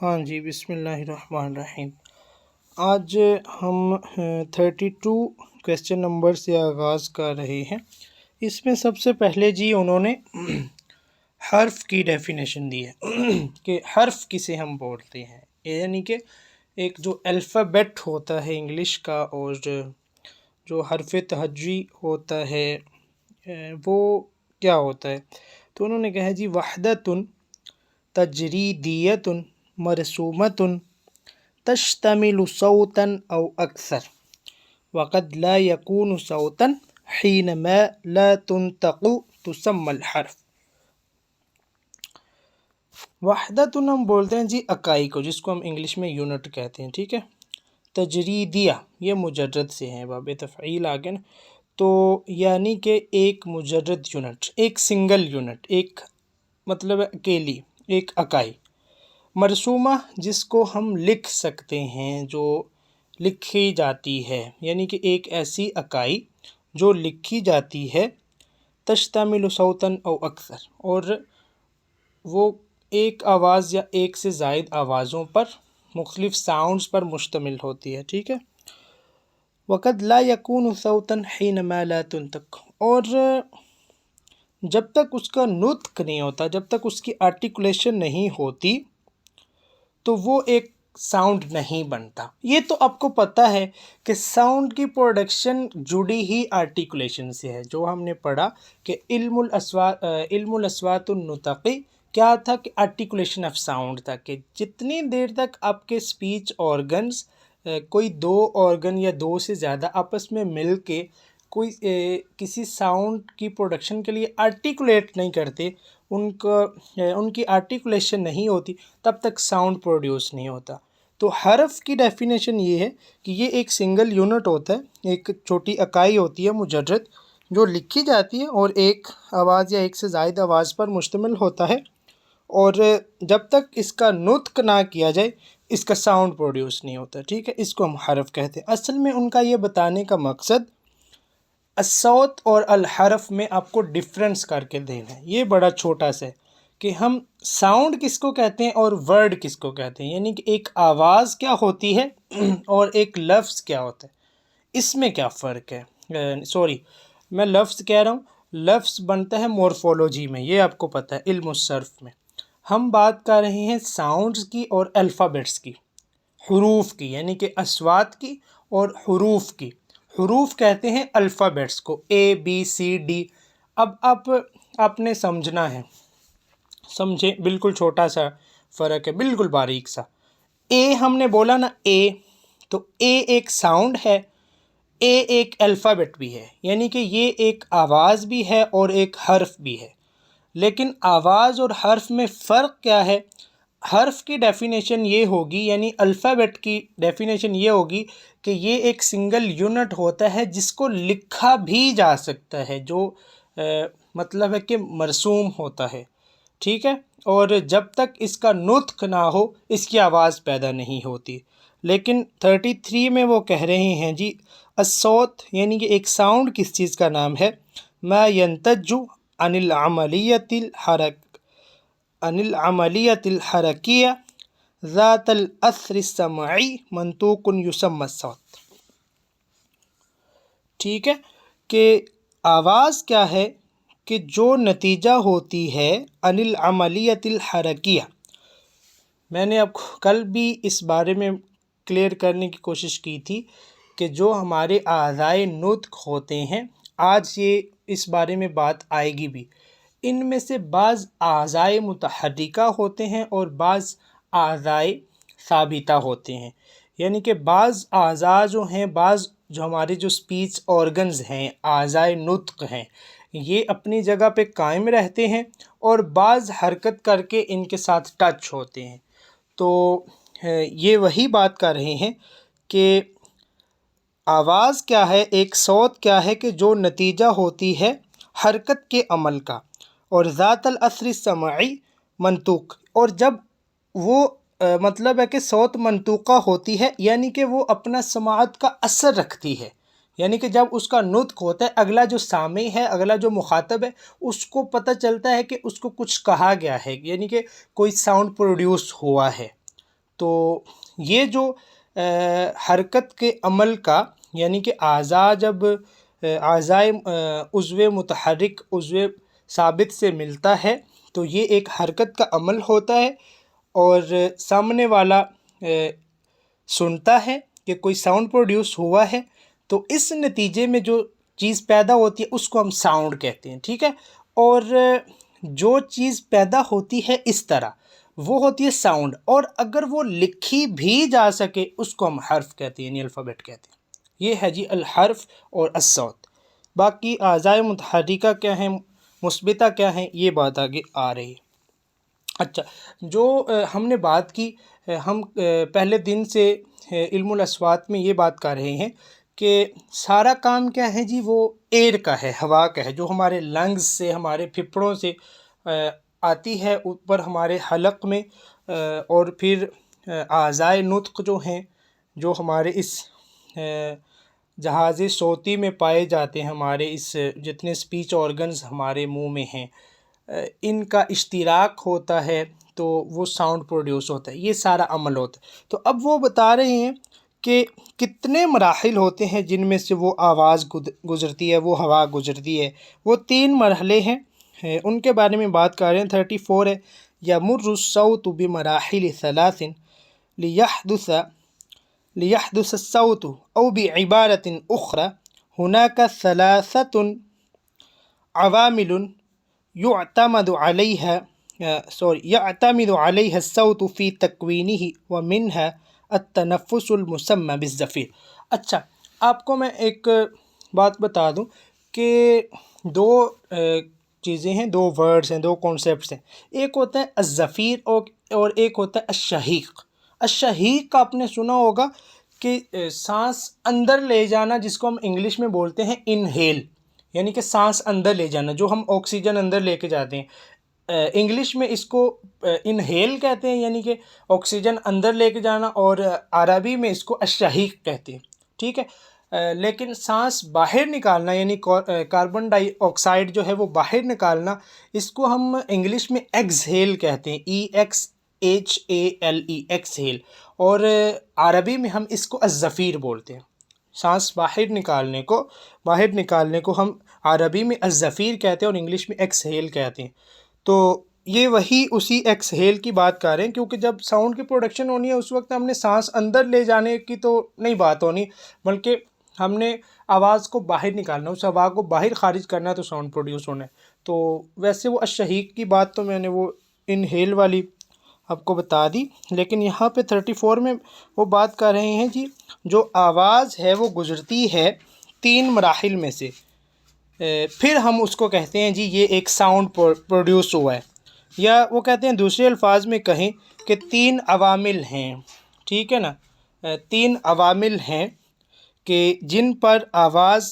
ہاں جی، بسم اللہ الرحمن الرحیم۔ آج ہم 32 کویسچن نمبر سے آغاز کر رہے ہیں۔ اس میں سب سے پہلے جی انہوں نے حرف کی ڈیفینیشن دی ہے کہ حرف کسے ہم بولتے ہیں، یعنی کہ ایک جو الفابیٹ ہوتا ہے انگلش کا اور جو حرف تہجی ہوتا ہے وہ کیا ہوتا ہے۔ تو انہوں نے کہا جی وحدۃ تجریدیۃ مرسومۃ تشتمل صوتا او اکثر وقد لا يكون صوتا حينما لا تنطق تسمى الحرف۔ وحدۃ ہم بولتے ہیں جی اکائی کو، جس کو ہم انگلش میں یونٹ کہتے ہیں، ٹھیک ہے۔ تجریدیہ یہ مجرد سے ہیں، باب تفعیل آگے نا، تو یعنی کہ ایک مجرد یونٹ، ایک سنگل یونٹ، ایک مطلب اکیلی ایک اکائی۔ مرسومہ جس کو ہم لکھ سکتے ہیں، جو لکھی جاتی ہے، یعنی کہ ایک ایسی اکائی جو لکھی جاتی ہے۔ تشتمل صوتا او اکثر، اور وہ ایک آواز یا ایک سے زائد آوازوں پر، مختلف ساؤنڈز پر مشتمل ہوتی ہے، ٹھیک ہے۔ وقد لا يكون صوتا حينما لا تنطق، اور جب تک اس کا نطق نہیں ہوتا، جب تک اس کی آرٹیکولیشن نہیں ہوتی تو وہ ایک ساؤنڈ نہیں بنتا۔ یہ تو آپ کو پتہ ہے کہ ساؤنڈ کی پروڈکشن جڑی ہی آرٹیکولیشن سے ہے، جو ہم نے پڑھا کہ علم الاصوات النطقی کیا تھا کہ آرٹیکولیشن آف ساؤنڈ تھا، کہ جتنی دیر تک آپ کے اسپیچ آرگنز کوئی دو آرگن یا دو سے زیادہ آپس میں مل کے کوئی کسی ساؤنڈ کی پروڈکشن کے لیے آرٹیکولیٹ نہیں کرتے، ان کی آرٹیکولیشن نہیں ہوتی، تب تک ساؤنڈ پروڈیوس نہیں ہوتا۔ تو حرف کی ڈیفینیشن یہ ہے کہ یہ ایک سنگل یونٹ ہوتا ہے، ایک چھوٹی اکائی ہوتی ہے مجرد، جو لکھی جاتی ہے اور ایک آواز یا ایک سے زائد آواز پر مشتمل ہوتا ہے، اور جب تک اس کا نطق نہ کیا جائے اس کا ساؤنڈ پروڈیوس نہیں ہوتا، ٹھیک ہے۔ اس کو ہم حرف کہتے ہیں۔ اصل میں ان کا یہ بتانے کا مقصد الصوت اور الحرف میں آپ کو ڈفرینس کر کے دینا ہے۔ یہ بڑا چھوٹا سا ہے کہ ہم ساؤنڈ کس کو کہتے ہیں اور ورڈ کس کو کہتے ہیں، یعنی کہ ایک آواز کیا ہوتی ہے اور ایک لفظ کیا ہوتا ہے، اس میں کیا فرق ہے۔ سوری، میں لفظ کہہ رہا ہوں، لفظ بنتا ہے مورفولوجی میں، یہ آپ کو پتہ ہے، علم الصرف میں۔ ہم بات کر رہے ہیں ساؤنڈز کی اور الفابیٹس کی، حروف کی، یعنی کہ اصوات کی اور حروف کی۔ حروف کہتے ہیں الفابیٹس کو، اے بی سی ڈی۔ اب آپ نے سمجھنا ہے، سمجھے، بالکل چھوٹا سا فرق ہے، بالکل باریک سا۔ اے ہم نے بولا نا، اے، تو اے ایک ساؤنڈ ہے، اے ایک الفابیٹ بھی ہے، یعنی کہ یہ ایک آواز بھی ہے اور ایک حرف بھی ہے۔ لیکن آواز اور حرف میں فرق کیا ہے؟ حرف کی ڈیفینیشن یہ ہوگی، یعنی الفابیٹ کی ڈیفینیشن یہ ہوگی کہ یہ ایک سنگل یونٹ ہوتا ہے جس کو لکھا بھی جا سکتا ہے، جو مطلب ہے کہ مرسوم ہوتا ہے، ٹھیک ہے، اور جب تک اس کا نطق نہ ہو اس کی آواز پیدا نہیں ہوتی۔ لیکن 33 میں وہ کہہ رہے ہیں جی الصوت، یعنی کہ ایک ساؤنڈ کس چیز کا نام ہے، ما ينتج عن العملیت الحرکیہ ذات الاثر السمعی منطوق یسمى الصوت، ٹھیک ہے، کہ آواز کیا ہے کہ جو نتیجہ ہوتی ہے عن العملیت الحرکیہ۔ میں نے اب کل بھی اس بارے میں کلیئر کرنے کی کوشش کی تھی کہ جو ہمارے اعضائے نطق ہوتے ہیں، آج یہ اس بارے میں بات آئے گی بھی، ان میں سے بعض اعضائے متحرکہ ہوتے ہیں اور بعض اعضائے ثابتہ ہوتے ہیں، یعنی کہ بعض اعضاء جو ہیں، بعض جو ہمارے جو اسپیچ آرگنز ہیں، اعضائے نطق ہیں، یہ اپنی جگہ پہ قائم رہتے ہیں اور بعض حرکت کر کے ان کے ساتھ ٹچ ہوتے ہیں۔ تو یہ وہی بات کر رہے ہیں کہ آواز کیا ہے، ایک صوت کیا ہے کہ جو نتیجہ ہوتی ہے حرکت کے عمل کا، اور ذات الاثر السمعی منطوق، اور جب وہ مطلب ہے کہ صوت منطوقہ ہوتی ہے، یعنی کہ وہ اپنا سماعت کا اثر رکھتی ہے، یعنی کہ جب اس کا نطق ہوتا ہے، اگلا جو سامع ہے، اگلا جو مخاطب ہے، اس کو پتہ چلتا ہے کہ اس کو کچھ کہا گیا ہے، یعنی کہ کوئی ساؤنڈ پروڈیوس ہوا ہے۔ تو یہ جو حرکت کے عمل کا یعنی کہ اعضاء جب اعضائے عضو متحرک عضو ثابت سے ملتا ہے تو یہ ایک حرکت کا عمل ہوتا ہے، اور سامنے والا سنتا ہے کہ کوئی ساؤنڈ پروڈیوس ہوا ہے، تو اس نتیجے میں جو چیز پیدا ہوتی ہے اس کو ہم ساؤنڈ کہتے ہیں، ٹھیک ہے۔ اور جو چیز پیدا ہوتی ہے اس طرح وہ ہوتی ہے ساؤنڈ، اور اگر وہ لکھی بھی جا سکے اس کو ہم حرف کہتے ہیں، یعنی الفابیٹ کہتے ہیں۔ یہ ہے جی الحرف اور الصوت۔ باقی اعضاء متحرکہ کیا ہیں، مثبتہ کیا ہیں، یہ بات آگے آ رہی ہے۔ اچھا، جو ہم نے بات کی، ہم پہلے دن سے علم الاصوات میں یہ بات کر رہے ہیں کہ سارا کام کیا ہے جی، وہ ایئر کا ہے، ہوا کا ہے، جو ہمارے لنگز سے، ہمارے پھپھڑوں سے آتی ہے اوپر ہمارے حلق میں، اور پھر اعضائے نطق جو ہیں، جو ہمارے اس جہاز صوتی میں پائے جاتے ہیں، ہمارے اس جتنے سپیچ آرگنز ہمارے منہ میں ہیں، ان کا اشتراک ہوتا ہے تو وہ ساؤنڈ پروڈیوس ہوتا ہے، یہ سارا عمل ہوتا ہے۔ تو اب وہ بتا رہے ہیں کہ کتنے مراحل ہوتے ہیں جن میں سے وہ آواز گزرتی ہے، وہ ہوا گزرتی ہے۔ وہ 3 مرحلے ہیں، ان کے بارے میں بات کر رہے ہیں۔ 34 ہے، یمر الصوت بمراحل 3 ليحدث الصوت أو بعبارة أخرى هناك 3 عوامل يعتمد عليها الصوت في تكوينه ومنها التنفس المسمى بالزفير۔ اچھا، آپ کو میں ایک بات بتا دوں کہ 2 چیزیں ہیں، 2 ورڈز ہیں، 2 کانسیپٹس ہیں۔ ایک ہوتا ہے الزفیر اور ایک ہوتا ہے الشہیق۔ الشہیق کا آپ نے سنا ہوگا کہ سانس اندر لے جانا، جس کو ہم انگلش میں بولتے ہیں انہیل، یعنی کہ سانس اندر لے جانا، جو ہم آکسیجن اندر لے کے جاتے ہیں۔ انگلش میں اس کو انہیل کہتے ہیں، یعنی کہ آکسیجن اندر لے کے جانا، اور عربی میں اس کو الشہیق کہتے ہیں، ٹھیک ہے۔ لیکن سانس باہر نکالنا، یعنی کاربن ڈائی آکسائڈ جو ہے وہ باہر نکالنا، اس کو ہم انگلش میں ایکسہیل کہتے ہیں، EXHALE، ایکسہیل، اور عربی میں ہم اس کو الزفیر بولتے ہیں۔ سانس باہر نکالنے کو ہم عربی میں الزفیر کہتے ہیں اور انگلش میں ایکسہیل کہتے ہیں۔ تو یہ وہی اسی ایکسہیل کی بات کر رہے ہیں، کیونکہ جب ساؤنڈ کی پروڈکشن ہونی ہے اس وقت ہم نے سانس اندر لے جانے کی تو نہیں بات ہونی، بلکہ ہم نے آواز کو باہر نکالنا، اس ہوا کو باہر خارج کرنا تو ساؤنڈ پروڈیوس ہونا ہے۔ تو ویسے وہ الشہیق کی بات تو میں نے وہ انہیل والی آپ کو بتا دی، لیکن یہاں پہ 34 میں وہ بات کر رہے ہیں جی، جو آواز ہے وہ گزرتی ہے 3 مراحل میں سے، پھر ہم اس کو کہتے ہیں جی یہ ایک ساؤنڈ پروڈیوس ہوا ہے، یا وہ کہتے ہیں دوسرے الفاظ میں کہیں کہ 3 عوامل ہیں، ٹھیک ہے نا، 3 عوامل ہیں کہ جن پر آواز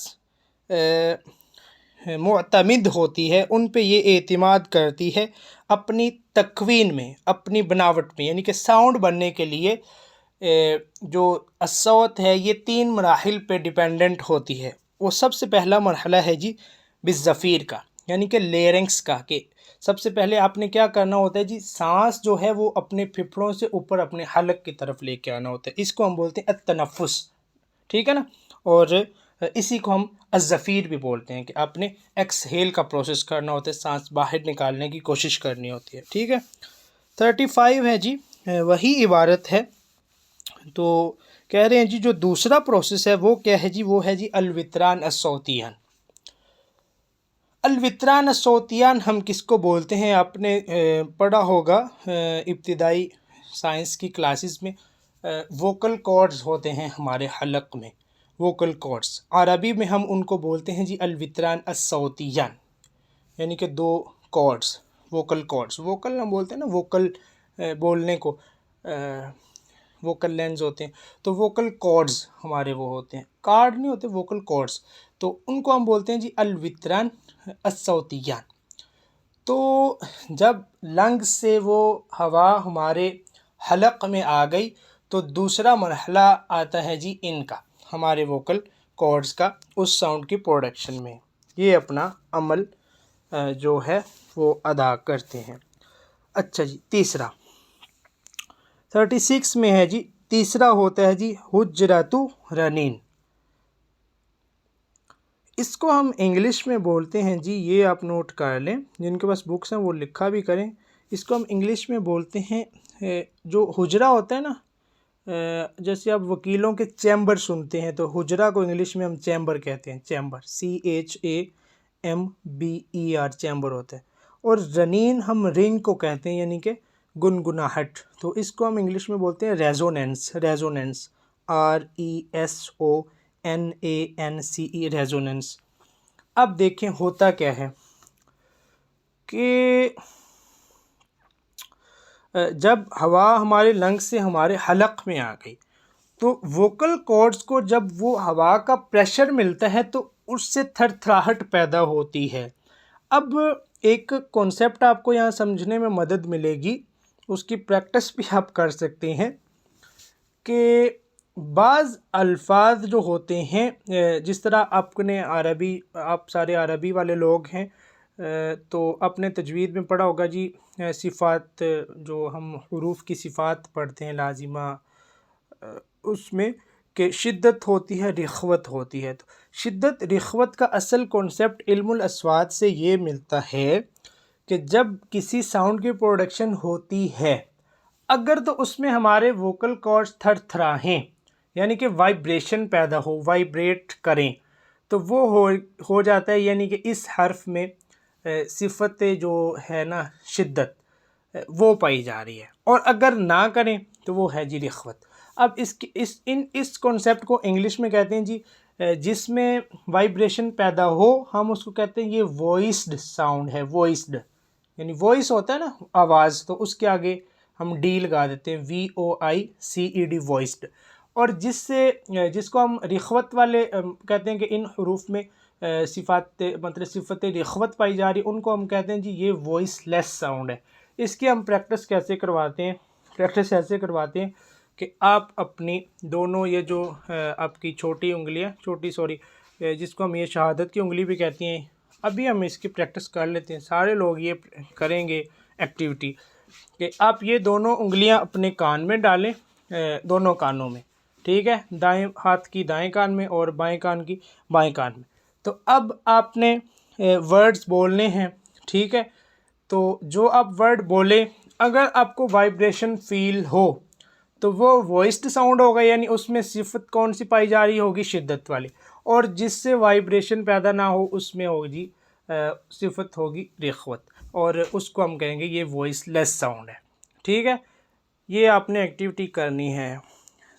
معتمد ہوتی ہے، ان پہ یہ اعتماد کرتی ہے اپنی تکوین میں، اپنی بناوٹ میں، یعنی کہ ساؤنڈ بننے کے لیے جو الصوت ہے یہ 3 مراحل پہ ڈیپینڈنٹ ہوتی ہے۔ وہ سب سے پہلا مرحلہ ہے جی بالزفیر کا، یعنی کہ لیرنگس کا، کہ سب سے پہلے آپ نے کیا کرنا ہوتا ہے جی، سانس جو ہے وہ اپنے پھپھڑوں سے اوپر اپنے حلق کی طرف لے کے آنا ہوتا ہے، اس کو ہم بولتے ہیں التنفس، ٹھیک ہے نا، اور اسی کو ہم الزفیر بھی بولتے ہیں، کہ آپ نے ایکسہیل کا پروسیس کرنا ہوتا ہے، سانس باہر نکالنے کی کوشش کرنی ہوتی ہے، ٹھیک ہے۔ 35 ہے جی، وہی عبارت ہے، تو کہہ رہے ہیں جی جو دوسرا پروسیس ہے وہ کیا ہے جی، وہ ہے جی الوتران الصوتیان۔ الوتران الصوتیان ہم کس کو بولتے ہیں، آپ نے پڑھا ہوگا ابتدائی سائنس کی کلاسز میں، ووکل کارڈز ہوتے ہیں ہمارے حلق میں، ووکل کارڈز، عربی میں ہم ان کو بولتے ہیں جی الوتران الصوتیان، یعنی کہ 2 کارڈز، ووکل کارڈز، ووکل ہم بولتے ہیں نا، ووکل بولنے کو ووکل لینز ہوتے ہیں، تو ووکل کارڈز ہمارے وہ ہوتے ہیں، کارڈ نہیں ہوتے، ووکل کارڈز، تو ان کو ہم بولتے ہیں جی الوتران الصوتیان۔ تو جب لنگ سے وہ ہوا ہمارے حلق میں آ گئی تو دوسرا مرحلہ آتا ہے جی ان کا، ہمارے ووکل کارڈز کا، اس ساؤنڈ کی پروڈکشن میں یہ اپنا عمل جو ہے وہ ادا کرتے ہیں۔ اچھا جی، تیسرا 36 میں ہے جی تیسرا ہوتا ہے جی حجرۃ رنین. اس کو ہم انگلش میں بولتے ہیں جی، یہ آپ نوٹ کر لیں، جن کے پاس بکس ہیں وہ لکھا بھی کریں. اس کو ہم انگلش میں بولتے ہیں جو حجرہ ہوتا ہے نا، جیسے آپ وکیلوں کے چیمبر سنتے ہیں تو حجرہ کو انگلش میں ہم چیمبر کہتے ہیں. چیمبر CHAMBER چیمبر ہوتا ہے. اور رنین ہم رنگ کو کہتے ہیں، یعنی کہ گنگناہٹ. تو اس کو ہم انگلش میں بولتے ہیں ریزوننس. Resonance RESONANCE resonance. اب دیکھیں ہوتا کیا ہے کہ جب ہوا ہمارے لنگ سے ہمارے حلق میں آ گئی تو ووکل کارڈز کو جب وہ ہوا کا پریشر ملتا ہے تو اس سے تھر تھراہٹ پیدا ہوتی ہے. اب ایک کانسیپٹ آپ کو یہاں سمجھنے میں مدد ملے گی، اس کی پریکٹس بھی آپ کر سکتے ہیں کہ بعض الفاظ جو ہوتے ہیں، جس طرح آپ نے عربی، آپ سارے عربی والے لوگ ہیں تو اپنے تجوید میں پڑھا ہوگا جی صفات، جو ہم حروف کی صفات پڑھتے ہیں لازمہ، اس میں کہ شدت ہوتی ہے، رخوت ہوتی ہے. تو شدت رخوت کا اصل کانسیپٹ علم الاصوات سے یہ ملتا ہے کہ جب کسی ساؤنڈ کی پروڈکشن ہوتی ہے، اگر تو اس میں ہمارے ووکل کارڈز تھر تھراہیں، یعنی کہ وائبریشن پیدا ہو، وائبریٹ کریں، تو وہ ہو جاتا ہے، یعنی کہ اس حرف میں صفت جو ہے نا شدت، وہ پائی جا رہی ہے. اور اگر نہ کریں تو وہ ہے جی رخوت. اب اس کانسیپٹ کو انگلش میں کہتے ہیں جی جس میں وائبریشن پیدا ہو، ہم اس کو کہتے ہیں یہ وائسڈ ساؤنڈ ہے. وائسڈ یعنی وائس ہوتا ہے نا آواز، تو اس کے آگے ہم ڈی لگا دیتے ہیں، VOICED وائسڈ. اور جس کو ہم رخوت والے کہتے ہیں کہ ان حروف میں صفت رخوت پائی جا رہی، ان کو ہم کہتے ہیں جی یہ وائس لیس ساؤنڈ ہے. اس کی ہم پریکٹس کیسے کرواتے ہیں؟ پریکٹس ایسے کرواتے ہیں کہ آپ اپنی دونوں یہ جو آپ کی چھوٹی انگلیاں، جس کو ہم یہ شہادت کی انگلی بھی کہتی ہیں، ابھی ہم اس کی پریکٹس کر لیتے ہیں. سارے لوگ یہ کریں گے ایکٹیویٹی کہ آپ یہ دونوں انگلیاں اپنے کان میں ڈالیں، دونوں کانوں میں، ٹھیک ہے، دائیں ہاتھ کی دائیں کان میں اور بائیں کان کی بائیں کان میں. تو اب آپ نے ورڈز بولنے ہیں، ٹھیک ہے. تو جو آپ ورڈ بولے، اگر آپ کو وائبریشن فیل ہو تو وہ وائسڈ ساؤنڈ ہوگا، یعنی اس میں صفت کون سی پائی جا رہی ہوگی؟ شدت والی. اور جس سے وائبریشن پیدا نہ ہو اس میں ہوگی صفت ہوگی رخوت، اور اس کو ہم کہیں گے یہ وائس لیس ساؤنڈ ہے. ٹھیک ہے، یہ آپ نے ایکٹیویٹی کرنی ہے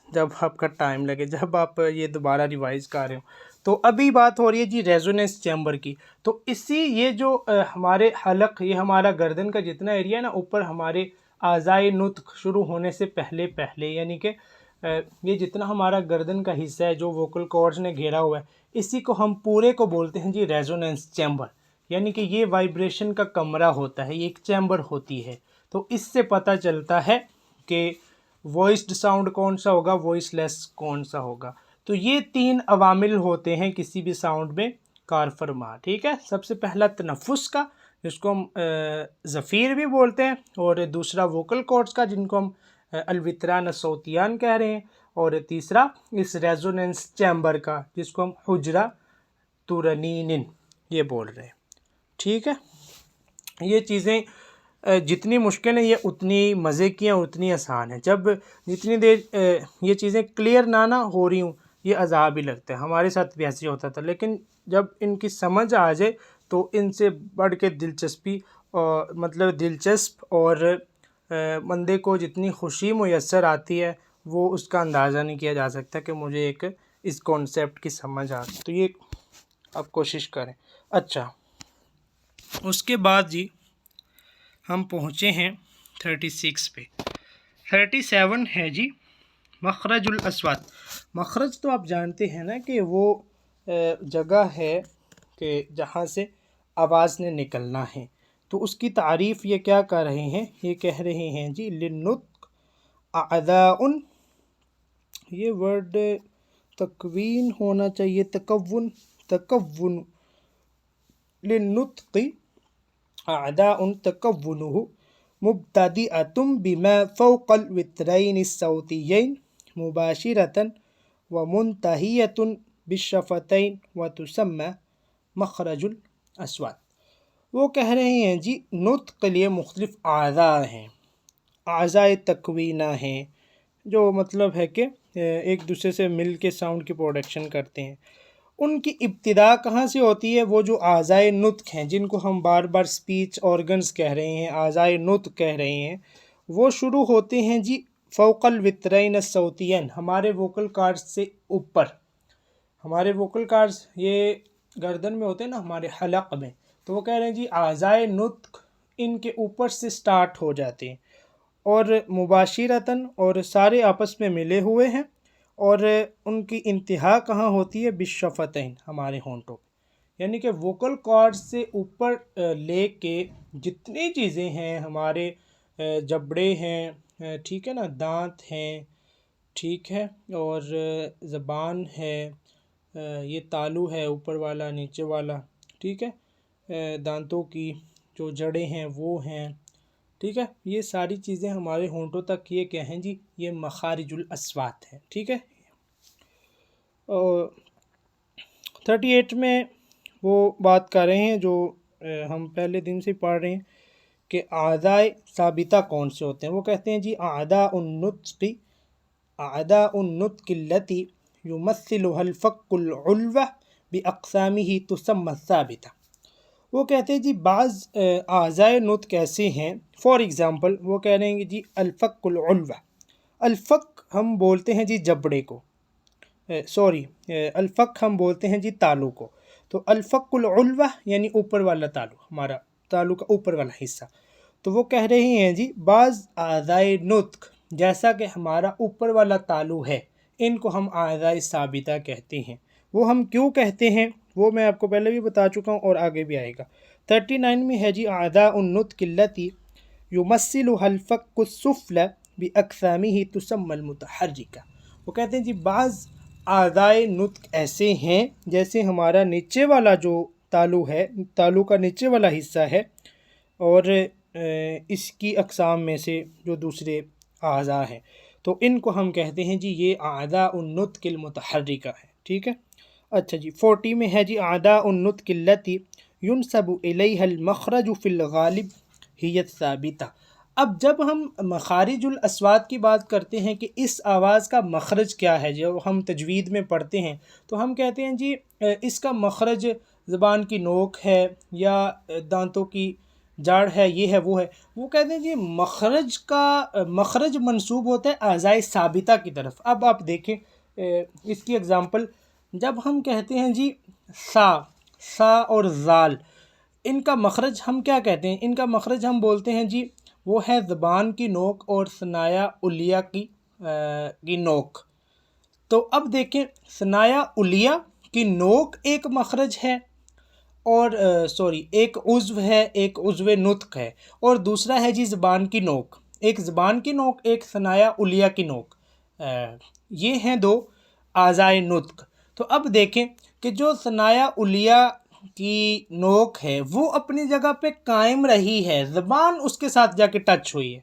جب آپ کا ٹائم لگے، جب آپ یہ دوبارہ ریوائز کر رہے ہو. تو ابھی بات ہو رہی ہے جی ریزوننس چیمبر کی. تو یہ جو ہمارے حلق، یہ ہمارا گردن کا جتنا ایریا ہے نا، اوپر ہمارے اعضائے نطق شروع ہونے سے پہلے یعنی کہ یہ جتنا ہمارا گردن کا حصہ ہے جو ووکل کارڈز نے گھیرا ہوا ہے، اسی کو ہم پورے کو بولتے ہیں جی ریزوننس چیمبر. یعنی کہ یہ وائبریشن کا کمرہ ہوتا ہے، یہ ایک چیمبر ہوتی ہے. تو اس سے پتہ چلتا ہے کہ وائسڈ ساؤنڈ کون سا ہوگا، وائس لیس کون سا ہوگا. تو یہ 3 عوامل ہوتے ہیں کسی بھی ساؤنڈ میں کار فرما. ٹھیک ہے، سب سے پہلا تنفس کا، جس کو ہم زفیر بھی بولتے ہیں، اور دوسرا ووکل کارڈز کا، جن کو ہم الوتران الصوتیان کہہ رہے ہیں، اور تیسرا اس ریزوننس چیمبر کا، جس کو ہم حجرہ ترنین یہ بول رہے ہیں. ٹھیک ہے، یہ چیزیں جتنی مشکل ہیں یہ اتنی مزے کی ہیں، اتنی آسان ہیں. جتنی دیر یہ چیزیں کلیئر نہ ہو رہی ہوں، یہ عذاب ہی لگتا ہے. ہمارے ساتھ بھی ایسے ہوتا تھا، لیکن جب ان کی سمجھ آ جائے تو ان سے بڑھ کے دلچسپ اور بندے کو جتنی خوشی میسر آتی ہے وہ اس کا اندازہ نہیں کیا جا سکتا کہ مجھے اس کانسیپٹ کی سمجھ آ گئی. تو یہ آپ کوشش کریں. اچھا، اس کے بعد جی ہم پہنچے ہیں 36 پہ. 37 ہے جی مخرج الاصوات. مخرج تو آپ جانتے ہیں نا کہ وہ جگہ ہے کہ جہاں سے آواز نے نکلنا ہے. تو اس کی تعریف یہ کیا کر رہے ہیں؟ یہ کہہ رہے ہیں جی للنطق اعضاء، یہ ورڈ تکوین ہونا چاہیے، تکون للنطق اعضاء تکونہ مبتدئۃ بما فوق الوترین الصوتیین مباشرۃ ومنتہیۃ بالشفتین وتسمى مخرج الاصوات۔ وہ کہہ رہے ہیں جی نطق کے لیے مختلف اعضاء ہیں، اعضاء تکوینہ ہیں، جو مطلب ہے کہ ایک دوسرے سے مل کے ساؤنڈ کی پروڈکشن کرتے ہیں۔ ان کی ابتدا کہاں سے ہوتی ہے؟ وہ جو اعضائے نطق ہیں، جن کو ہم بار بار سپیچ آرگنز کہہ رہے ہیں، اعضائے نطق کہہ رہے ہیں، وہ شروع ہوتے ہیں جی فوق الوترین الصوتین، ہمارے ووکل کارڈز سے اوپر۔ ہمارے ووکل کارڈز یہ گردن میں ہوتے ہیں نا، ہمارے حلق میں، تو وہ کہہ رہے ہیں جی اعضائے نطق ان کے اوپر سے سٹارٹ ہو جاتے ہیں، اور مباشرتاً، اور سارے آپس میں ملے ہوئے ہیں، اور ان کی انتہا کہاں ہوتی ہے؟ بالشفتین، ہمارے ہونٹوں پہ۔ یعنی کہ ووکل کارڈ سے اوپر لے کے جتنی چیزیں ہیں، ہمارے جبڑے ہیں، ٹھیک ہے نا، دانت ہیں، ٹھیک ہے، اور زبان ہے، یہ تالو ہے اوپر والا نیچے والا، ٹھیک ہے، دانتوں کی جو جڑیں ہیں وہ ہیں، ٹھیک ہے، یہ ساری چیزیں ہمارے ہونٹوں تک یہ کیا ہیں جی؟ یہ مخارج الاصوات ہیں، ٹھیک ہے۔ اور 38 میں وہ بات کر رہے ہیں جو ہم پہلے دن سے پڑھ رہے ہیں کہ اعضائے ثابتہ کون سے ہوتے ہیں۔ وہ کہتے ہیں جی اعضاء النطق التي يمثلها الفك العلوى باقسامه تسمى الثابتہ۔ وہ کہتے ہیں جی بعض اعضائے نطق ایسے ہیں، فار ایگزامپل وہ کہہ رہے ہیں کہ جی الفک العلوہ، الفک ہم بولتے ہیں جی جبڑے کو، الفک ہم بولتے ہیں جی تالو کو، تو الفک العلوہ یعنی اوپر والا تالو، ہمارا تالو کا اوپر والا حصہ۔ تو وہ کہہ رہے ہیں جی بعض اعضائے نطق جیسا کہ ہمارا اوپر والا تالو ہے، ان کو ہم اعضائے ثابتہ کہتے ہیں۔ وہ ہم کیوں کہتے ہیں وہ میں آپ کو پہلے بھی بتا چکا ہوں اور آگے بھی آئے گا۔ 39 میں ہے جی اعضاء النطق التي يمثلها الفك السفلى باقسامه تسمى المتحركہ۔ وہ کہتے ہیں جی بعض اعضائے نطق ایسے ہیں جیسے ہمارا نیچے والا جو تالو ہے، تالو کا نیچے والا حصہ ہے، اور اس کی اقسام میں سے جو دوسرے اعضاء ہیں، تو ان کو ہم کہتے ہیں جی یہ اعضاء النطق المتحرکہ ہے، ٹھیک ہے۔ اچھا جی 40 میں ہے جی اعضاء النطق التي ينسب الیہا المخرج فی الغالب ہی الثابتہ۔ اب جب ہم مخارج الاصوات کی بات کرتے ہیں کہ اس آواز کا مخرج کیا ہے، جو ہم تجوید میں پڑھتے ہیں، تو ہم کہتے ہیں جی اس کا مخرج زبان کی نوک ہے یا دانتوں کی جاڑ ہے، یہ ہے وہ ہے۔ وہ کہتے ہیں جی مخرج منسوب ہوتا ہے اعضائے ثابتہ کی طرف۔ اب آپ دیکھیں اس کی اگزامپل، جب ہم کہتے ہیں جی سا اور زال، ان کا مخرج ہم کیا کہتے ہیں؟ ان کا مخرج ہم بولتے ہیں جی وہ ہے زبان کی نوک اور ثنایا علیہ کی نوک۔ تو اب دیکھیں ثنایا علیہ کی نوک ایک مخرج ہے، اور ایک عضو ہے، ایک عضو نطق ہے، اور دوسرا ہے جی زبان کی نوک، ایک زبان کی نوک، ایک ثنایا علیہ کی نوک، یہ ہیں دو اعضائے نطق۔ تو اب دیکھیں کہ جو ثنایا علیہ کی نوک ہے وہ اپنی جگہ پہ قائم رہی ہے، زبان اس کے ساتھ جا کے ٹچ ہوئی ہے،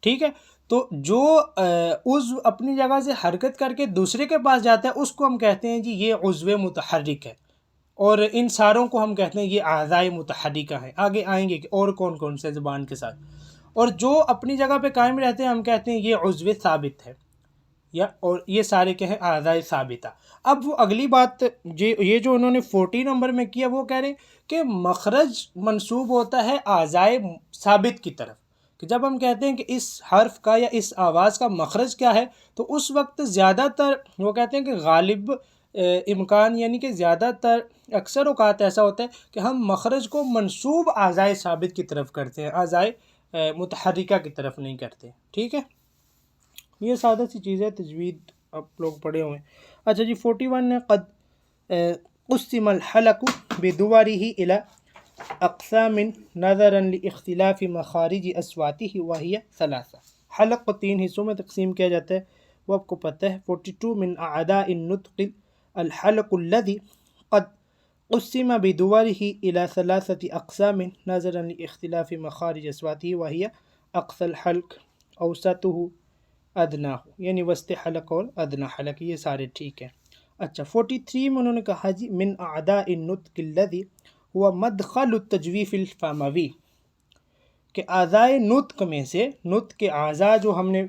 ٹھیک ہے۔ تو جو عضو اپنی جگہ سے حرکت کر کے دوسرے کے پاس جاتا ہے اس کو ہم کہتے ہیں جی یہ عضو متحرک ہے، اور ان ساروں کو ہم کہتے ہیں یہ اعضائے متحرکہ ہیں۔ آگے آئیں گے کہ اور کون کون سے زبان کے ساتھ، اور جو اپنی جگہ پہ قائم رہتے ہیں ہم کہتے ہیں یہ عضو ثابت ہے، اور یہ سارے کیا ہیں؟ اعضائے ثابتہ۔ اب وہ اگلی بات یہ جو انہوں نے 40 نمبر میں کیا، وہ کہہ رہے ہیں کہ مخرج منسوب ہوتا ہے اعضائے ثابت کی طرف، کہ جب ہم کہتے ہیں کہ اس حرف کا یا اس آواز کا مخرج کیا ہے، تو اس وقت زیادہ تر وہ کہتے ہیں کہ غالب امکان، یعنی کہ زیادہ تر اکثر اوقات ایسا ہوتا ہے کہ ہم مخرج کو منسوب اعضائے ثابت کی طرف کرتے ہیں، اعضائے متحرکہ کی طرف نہیں کرتے، ٹھیک ہے۔ یہ سادہ سی چیز ہے، تجوید آپ لوگ پڑھے ہوئے ہیں۔ اچھا جی 41 نے قد قسم الحلق بدوره الى اقسام نظرا لاختلاف مخارج اصواته وهي ثلاثہ۔ حلق کو 3 حصوں میں تقسیم کیا جاتا ہے، وہ آپ کو پتہ ہے۔ 42 من اعضاء النطق الحلق الذي قد قسم بدوره الى ثلاثة اقسام نظرا لاختلاف مخارج اصواته وهي اقصى الحلق، اوسطہ، ادنا، یعنی وسط حلق اور ادنا حلق، یہ سارے ٹھیک ہیں۔ اچھا 43 میں انہوں نے کہا جی من اعداء النطق الذی هو مدخل التجویف الفموی، کہ اعضائے نطق میں سے، نطق کے اعضاء جو ہم نے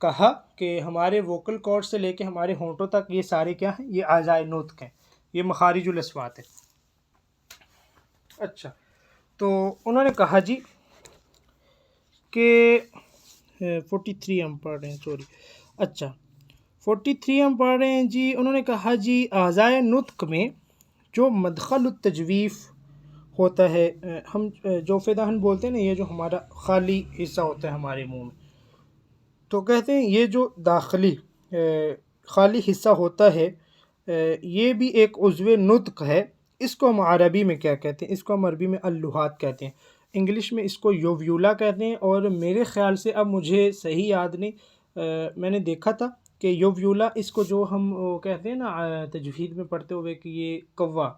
کہا کہ ہمارے ووکل کارڈ سے لے کے ہمارے ہونٹوں تک یہ سارے کیا ہیں، یہ اعضائے نطق ہیں، یہ مخارج الاصوات ہیں۔ اچھا تو انہوں نے کہا جی کہ 43 ہم پڑھ رہے ہیں، سوری، اچھا 43 ہم پڑھ رہے ہیں جی۔ انہوں نے کہا جی اعضائے نطق میں جو مدخل التجویف ہوتا ہے، ہم جو فداہن بولتے ہیں نا، یہ جو ہمارا خالی حصہ ہوتا ہے ہمارے منہ میں، تو کہتے ہیں یہ جو داخلی خالی حصہ ہوتا ہے، یہ بھی ایک عضو نطق ہے۔ اس کو ہم عربی میں کیا کہتے ہیں؟ اس کو ہم عربی میں اللحات کہتے ہیں، انگلش میں اس کو یوویولا کہتے ہیں، اور میرے خیال سے، اب مجھے صحیح یاد نہیں، میں نے دیکھا تھا کہ یوویولا، اس کو جو ہم کہتے ہیں نا تجوید میں پڑھتے ہوئے کہ یہ کوا،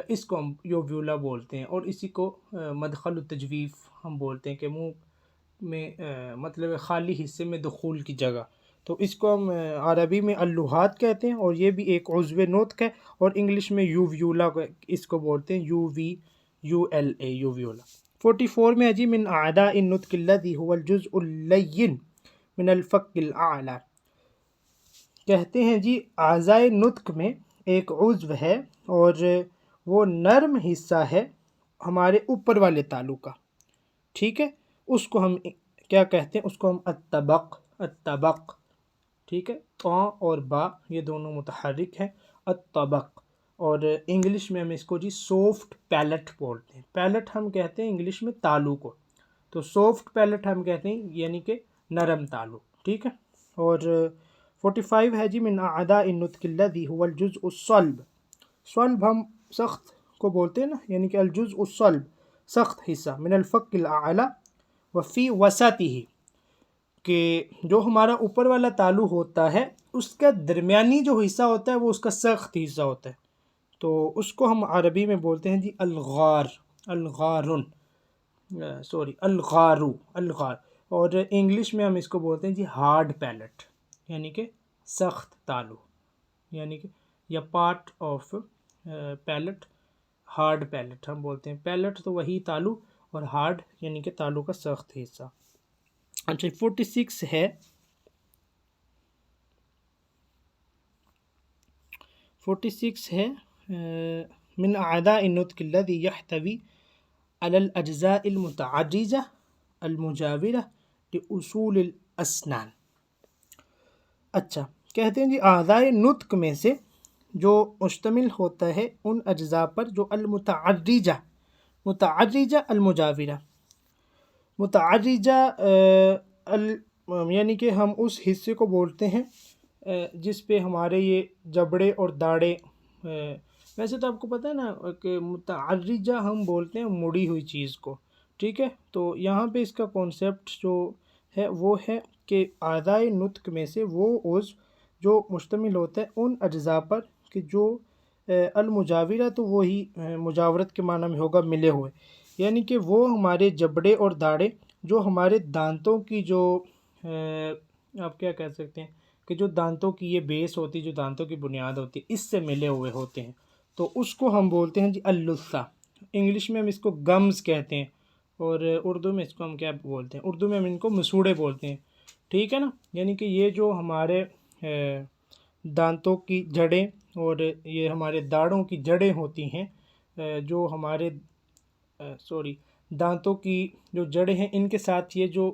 اس کو ہم یوویولا بولتے ہیں، اور اسی کو مدخل التجویف ہم بولتے ہیں کہ منہ میں مطلب خالی حصے میں دخول کی جگہ، تو اس کو ہم عربی میں اللحات کہتے ہیں، اور یہ بھی ایک عضو نطق ہے، اور انگلش میں یوویولا اس کو بولتے ہیں، UVULA، یوویولا۔ 44 میں ہے جی من اعداء النطق الذی هو الجزء اللین من الفک الاعلی، کہتے ہیں جی اعضائے نطق میں ایک عضو ہے اور وہ نرم حصہ ہے ہمارے اوپر والے تالو کا، ٹھیک ہے، اس کو ہم کیا کہتے ہیں؟ اس کو ہم الطبق، ٹھیک ہے، طا اور با یہ دونوں متحرک ہیں، الطبق، اور انگلش میں ہم اس کو جی سافٹ پیلٹ بولتے ہیں۔ پیلٹ ہم کہتے ہیں انگلش میں تالو کو، تو سافٹ پیلٹ ہم کہتے ہیں یعنی کہ نرم تالو، ٹھیک ہے۔ اور 45 ہے جی من اعداء النطق الذی هو الجزء الصلب، صلب ہم سخت کو بولتے ہیں نا، یعنی کہ الجزء الصلب سخت حصہ، من الفک الاعلی وفی وسطہ، کہ جو ہمارا اوپر والا تالو ہوتا ہے اس کا درمیانی جو حصہ ہوتا ہے وہ اس کا سخت حصہ ہوتا ہے، تو اس کو ہم عربی میں بولتے ہیں جی الغار، اور انگلش میں ہم اس کو بولتے ہیں جی ہارڈ پیلٹ، یعنی کہ سخت تالو، یعنی کہ یا part of palate, hard palate ہم بولتے ہیں، پیلٹ تو وہی تالو، اور ہارڈ یعنی کہ تالو کا سخت حصہ۔ اچھا 46 ہے، 46 ہے من اعداء النطق الذی یحتوی علی الاجزاء المتعرجہ المجاورہ لاصول الاسنان۔ اچھا کہتے ہیں جی اعضائے نطق میں سے جو مشتمل ہوتا ہے ان اجزاء پر جو المتعرجہ، متعرجہ المجاورہ، متعرجہ یعنی کہ ہم اس حصے کو بولتے ہیں جس پہ ہمارے یہ جبڑے اور داڑے، ویسے تو آپ کو پتہ ہے نا کہ متعرجہ ہم بولتے ہیں مڑی ہوئی چیز کو، ٹھیک ہے، تو یہاں پہ اس کا کانسیپٹ جو ہے وہ ہے کہ اعضائے نطق میں سے وہ عضو جو مشتمل ہوتا ہے ان اجزاء پر کہ جو المجاورہ، تو وہی مجاورت کے معنی میں ہوگا ملے ہوئے، یعنی کہ وہ ہمارے جبڑے اور داڑے جو ہمارے دانتوں کی جو آپ کیا کہہ سکتے ہیں کہ جو دانتوں کی یہ بیس ہوتی ہے، جو دانتوں کی بنیاد ہوتی ہے، اس سے ملے ہوئے ہوتے ہیں، تو اس کو ہم بولتے ہیں جی اللثہ، انگلش میں ہم اس کو گمز کہتے ہیں، اور اردو میں اس کو ہم کیا بولتے ہیں؟ اردو میں ہم ان کو مسوڑے بولتے ہیں، ٹھیک ہے نا، یعنی کہ یہ جو ہمارے دانتوں کی جڑیں اور یہ ہمارے داڑوں کی جڑیں ہوتی ہیں، جو ہمارے دانتوں کی جو جڑیں ہیں ان کے ساتھ یہ جو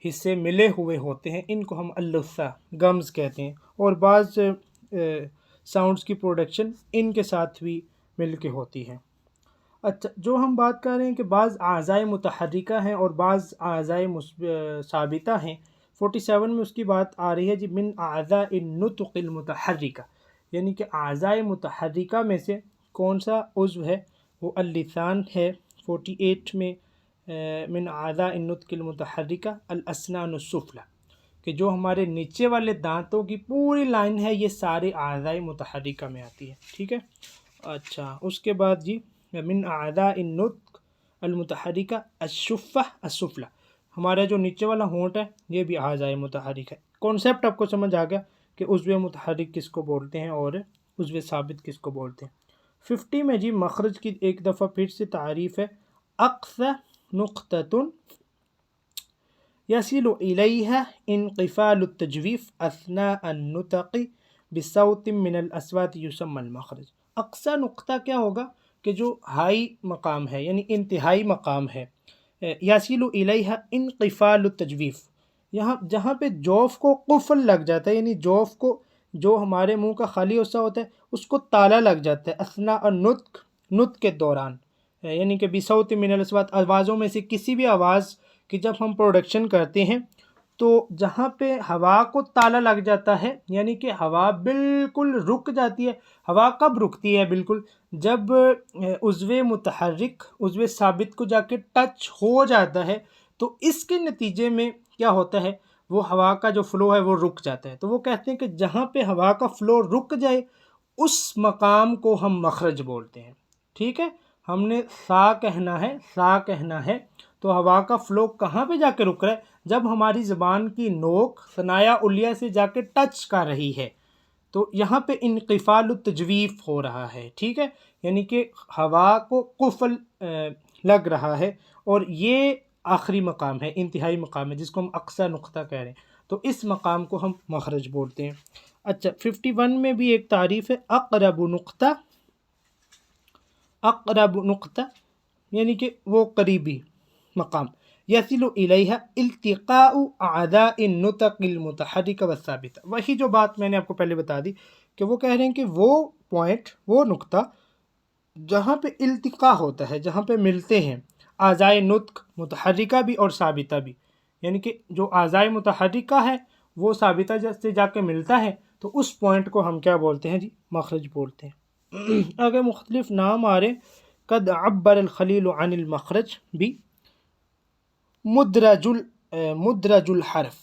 حصے ملے ہوئے ہوتے ہیں ان کو ہم اللثہ، گمز کہتے ہیں، اور بعض ساؤنڈز کی پروڈکشن ان کے ساتھ بھی مل کے ہوتی ہے۔ اچھا جو ہم بات کر رہے ہیں کہ بعض اعضائے متحرکہ ہیں اور بعض اعضائے ثابتہ ہیں، 47 میں اس کی بات آ رہی ہے جی من اعضاء النطق المتحرکہ، یعنی کہ اعضائے متحرکہ میں سے کون سا عضو ہے؟ وہ اللسان ہے۔ 48 میں من اعضاء النطق المتحرکہ الاسنان السفلی، کہ جو ہمارے نیچے والے دانتوں کی پوری لائن ہے یہ سارے اعضائے متحرکہ میں آتی ہے، ٹھیک ہے۔ اچھا اس کے بعد جی من اعضاء النطق المتحرکہ الشفہ السفلی، ہمارا جو نیچے والا ہونٹ ہے یہ بھی آزائے متحرک ہے۔ کانسیپٹ آپ کو سمجھ آ گیا کہ عضو متحرک کس کو بولتے ہیں اور عضو ثابت کس کو بولتے ہیں۔ 50 میں جی مخرج کی ایک دفعہ پھر سے تعریف ہے، اقصى نقطة يصل إليها انقفال التجويف أثناء النطق بصوت من الأصوات يسمى المخرج۔ اقصى نقطہ کیا ہوگا کہ جو ہائی مقام ہے یعنی انتہائی مقام ہے، یصل الیہ انقفال التجویف، یہاں جہاں پہ جوف کو قفل لگ جاتا ہے، یعنی جوف کو جو ہمارے منہ کا خالی حصہ ہوتا ہے اس کو تالا لگ جاتا ہے، اثناء النطق، نطق کے دوران، یعنی کہ بصوت من الاصوات، آوازوں میں سے کسی بھی آواز کی جب ہم پروڈکشن کرتے ہیں تو جہاں پہ ہوا کو تالا لگ جاتا ہے یعنی کہ ہوا بالکل رک جاتی ہے۔ ہوا کب رکتی ہے بالکل؟ جب عضو متحرک عضو ثابت کو جا کے ٹچ ہو جاتا ہے تو اس کے نتیجے میں کیا ہوتا ہے، وہ ہوا کا جو فلو ہے وہ رک جاتا ہے۔ تو وہ کہتے ہیں کہ جہاں پہ ہوا کا فلو رک جائے اس مقام کو ہم مخرج بولتے ہیں۔ ٹھیک ہے، ہم نے سا کہنا ہے، سا کہنا ہے تو ہوا کا فلو کہاں پہ جا کے رک رہا ہے؟ جب ہماری زبان کی نوک ثنایا علیہ سے جا کے ٹچ کر رہی ہے تو یہاں پہ انقفال التجویف ہو رہا ہے۔ ٹھیک ہے، یعنی کہ ہوا کو قفل لگ رہا ہے، اور یہ آخری مقام ہے، انتہائی مقام ہے جس کو ہم اقصی نقطہ کہہ رہے ہیں، تو اس مقام کو ہم مخرج بولتے ہیں۔ اچھا 51 میں بھی ایک تعریف ہے، اقرب نقطہ، اقرب نقطہ یعنی کہ وہ قریبی مقام، یصل الیہ التقاء اعداء النطق المتحرک والثابتہ، وہی جو بات میں نے آپ کو پہلے بتا دی کہ وہ کہہ رہے ہیں کہ وہ پوائنٹ، وہ نقطہ جہاں پہ التقاء ہوتا ہے، جہاں پہ ملتے ہیں اعضائے نطق متحرکہ بھی اور ثابتہ بھی، یعنی کہ جو اعضائے متحرکہ ہے وہ ثابتہ سے جا کے ملتا ہے تو اس پوائنٹ کو ہم کیا بولتے ہیں جی؟ مخرج بولتے ہیں۔ آگے مختلف نام آ رہے، قد عبر الخلیل عن المخرج بھی، مدرج الحرف،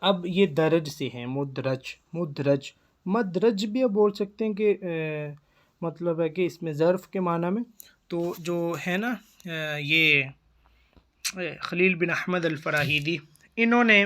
اب یہ درج سے ہیں، مدرج مدرج بھی اب بول سکتے ہیں کہ مطلب ہے کہ اس میں ظرف کے معنی میں، تو جو ہے نا یہ خلیل بن احمد الفراہیدی، انہوں نے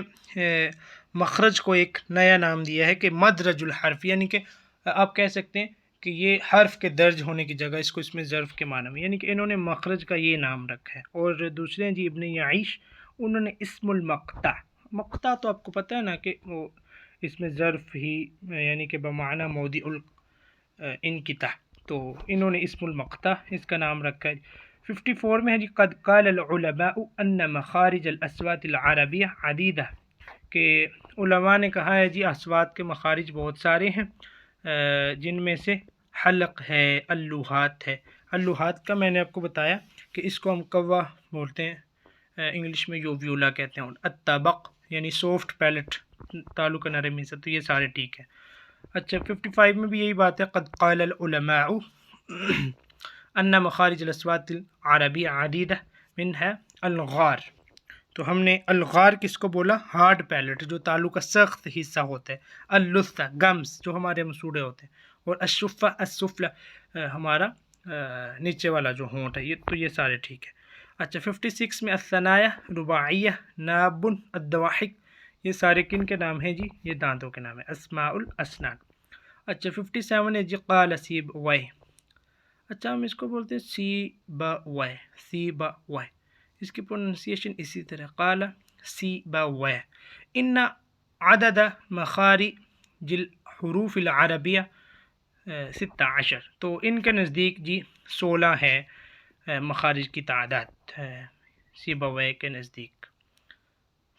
مخرج کو ایک نیا نام دیا ہے کہ مدرج الحرف، یعنی کہ آپ کہہ سکتے ہیں کہ یہ حرف کے درج ہونے کی جگہ اس میں ظرف کے معنی میں، یعنی کہ انہوں نے مخرج کا یہ نام رکھا ہے۔ اور دوسرے ہیں جی ابن یعیش، انہوں نے اسم المقطع، مقطع تو آپ کو پتہ ہے نا کہ وہ اس میں ظرف ہی یعنی کہ بمعنی موضع الانقطاع، تو انہوں نے اسم المقطع اس کا نام رکھا ہے۔ 54 میں ہے جی قد قال العلماء ان مخارج الاصوات العربیہ عدیدہ، کہ علماء نے کہا ہے جی اصوات کے مخارج بہت سارے ہیں، جن میں سے حلق ہے، اللوحات ہے۔ اللوحات کا میں نے آپ کو بتایا کہ اس کو ہم قوا بولتے ہیں، انگلش میں یوویولا کہتے ہیں، الطبق یعنی سافٹ پیلٹ، تعلق نرمی سے، تو یہ سارے ٹھیک ہے۔ اچھا 55 میں بھی یہی بات ہے، قد قال العلماء ان مخارج الاصوات العربی عدیدہ منها الغار، تو ہم نے الغار کس کو بولا؟ ہارڈ پیلٹ، جو تالو کا سخت حصہ ہوتا ہے، اللثہ گمز جو ہمارے مسوڑے ہوتے ہیں، اور الشفہ السفلى ہمارا نیچے والا جو ہونٹ ہے، تو یہ سارے ٹھیک ہے۔ اچھا 56 میں الثنایا رباعیہ، ناب، الدواحک، یہ سارے کن کے نام ہیں جی؟ یہ دانتوں کے نام ہیں، اسماء الاسنان۔ اچھا 57 ہے جی قال سیبویہ، اچھا ہم اس کو بولتے ہیں سیبویہ، سیبویہ، اس کی پروننسیشن اسی طرح، قال سیبویہ، ان عدد مخارج الحروف العربیہ 16، تو ان کے نزدیک جی 16 ہے مخارج کی تعداد سیبویہ کے نزدیک،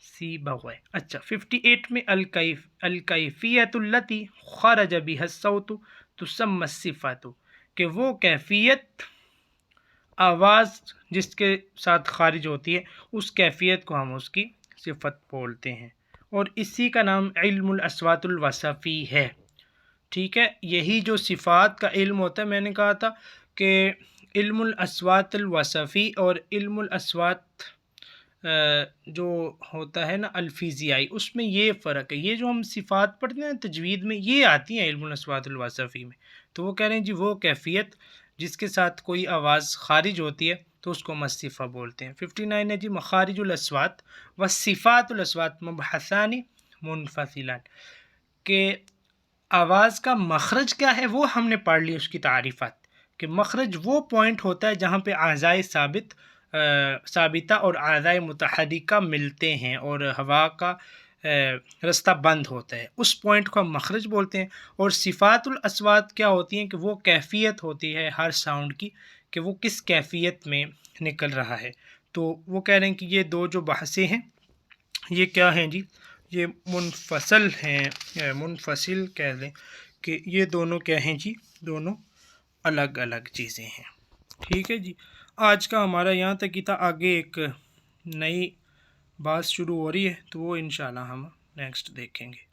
سیبویہ۔ اچھا 58 میں الکیفیۃ التی خرج بها الصوت تسمى الصفۃ، کہ وہ کیفیت، آواز جس کے ساتھ خارج ہوتی ہے اس کیفیت کو ہم اس کی صفت بولتے ہیں، اور اسی کا نام علم الاصوات الوصفی ہے۔ ٹھیک ہے، یہی جو صفات کا علم ہوتا ہے، میں نے کہا تھا کہ علم الاصوات الوصفی اور علم الاصوات جو ہوتا ہے نا الفیزیائی، اس میں یہ فرق ہے، یہ جو ہم صفات پڑھتے ہیں تجوید میں یہ آتی ہیں علم الاصوات الوصفی میں، تو وہ کہہ رہے ہیں جی وہ کیفیت جس کے ساتھ کوئی آواز خارج ہوتی ہے تو اس کو ہم الصفہ بولتے ہیں۔ 59 ہے جی مخارج الاصوات والصفات الاصوات مبحثان منفصلان، کہ آواز کا مخرج کیا ہے وہ ہم نے پڑھ لی اس کی تعریفات، کہ مخرج وہ پوائنٹ ہوتا ہے جہاں پہ اعضائے ثابتہ اور اعضائے متحرکہ ملتے ہیں اور ہوا کا رستہ بند ہوتا ہے، اس پوائنٹ کو ہم مخرج بولتے ہیں۔ اور صفات الاصوات کیا ہوتی ہیں کہ وہ کیفیت ہوتی ہے ہر ساؤنڈ کی، کہ وہ کس کیفیت میں نکل رہا ہے۔ تو وہ کہہ رہے ہیں کہ یہ دو جو بحثیں ہیں یہ کیا ہیں جی، یہ منفصل ہیں، منفصل کہہ لیں کہ یہ دونوں کیا ہیں جی، دونوں الگ الگ چیزیں ہیں۔ ٹھیک ہے جی، آج کا ہمارا یہاں تک ہی تھا، آگے ایک نئی بات شروع ہو رہی ہے تو وہ انشاءاللہ ہم نیکسٹ دیکھیں گے۔